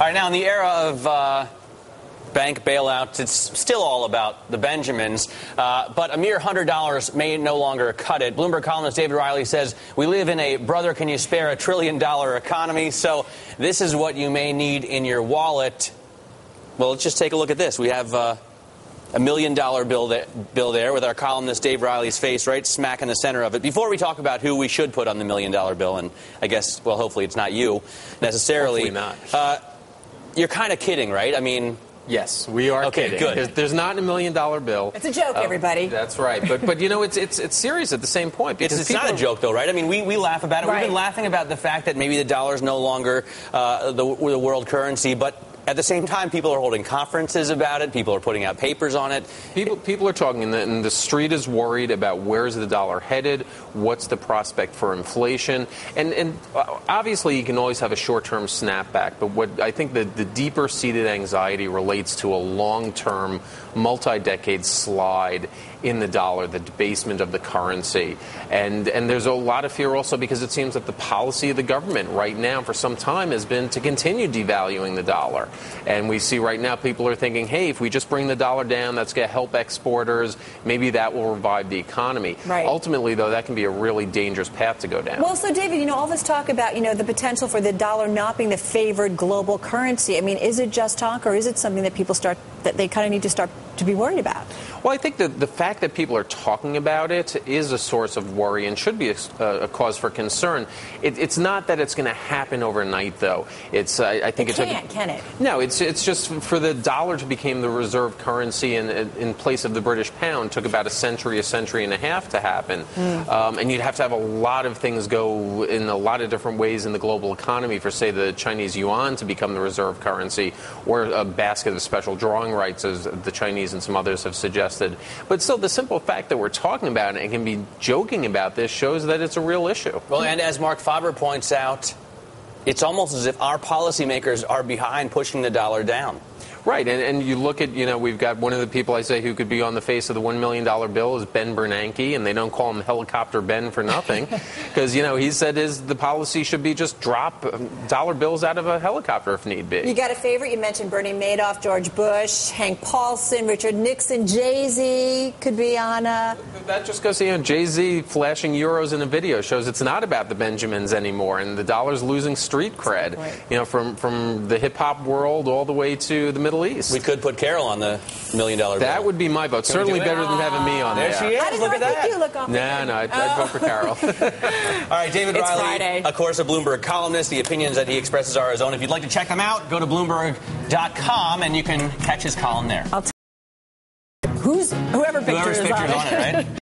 right, now in the era of bank bailouts, it's still all about the Benjamins, but a mere $100 may no longer cut it. Bloomberg columnist David Riley says we live in a brother can you spare $1 trillion economy, so this is what you may need in your wallet. Well, let's just take a look at this. We have $1 million bill there with our columnist Dave Riley's face right smack in the center of it. Before we talk about who we should put on the $1 million bill, and I guess, well, hopefully it's not you necessarily. Hopefully not. You're kind of kidding, right? I mean... Yes, we are kidding. Good. There's not $1 million bill. It's a joke, everybody. That's right. But you know, it's serious at the same point. It's not a joke, though, right? I mean, we laugh about it. Right. We've been laughing about the fact that maybe the dollar is no longer the world currency, but at the same time, people are holding conferences about it. People are putting out papers on it. People are talking, and the street is worried about where's the dollar headed, what's the prospect for inflation. And obviously, you can always have a short-term snapback. But what I think the deeper-seated anxiety relates to a long-term, multi-decade slide in the dollar, the debasement of the currency. And there's a lot of fear also because it seems that the policy of the government right now for some time has been to continue devaluing the dollar. And we see right now people are thinking, hey, if we just bring the dollar down, that's going to help exporters. Maybe that will revive the economy. Right. Ultimately, though, that can be a really dangerous path to go down. Well, so, David, all this talk about, the potential for the dollar not being the favored global currency. I mean, is it just talk or is it something that that they kind of need to start to be worried about? Well, I think that the fact that people are talking about it is a source of worry and should be a cause for concern. It's not that it's going to happen overnight, though. I think can it? No, it's just for the dollar to become the reserve currency in place of the British pound took about a century and a half to happen. And you'd have to have a lot of things go in a lot of different ways in the global economy for, say, the Chinese yuan to become the reserve currency or a basket of special drawing rights, as the Chinese and some others have suggested. But still, the simple fact that we're talking about it and can be joking about this shows that it's a real issue. Well, and as Mark Faber points out, it's almost as if our policymakers are behind pushing the dollar down. Right, and you look at, we've got one of the people I say who could be on the face of the $1 million bill is Ben Bernanke, and they don't call him Helicopter Ben for nothing, because, he said the policy should be just drop dollar bills out of a helicopter if need be. You got a favorite? You mentioned Bernie Madoff, George Bush, Hank Paulson, Richard Nixon, Jay-Z could be on a... That just goes to, Jay-Z flashing euros in a video shows it's not about the Benjamins anymore, and the dollar's losing street cred, from the hip-hop world all the way to the Middle East. We could put Carol on the $1 million bill. That would be my vote. Certainly better than having me on there. There she is. Look at that. No, I'd vote for Carol. All right, David Riley, Friday. of course, a Bloomberg columnist. The opinions that he expresses are his own. If you'd like to check them out, go to Bloomberg.com, and you can catch his column there. Whoever picture is on it, right?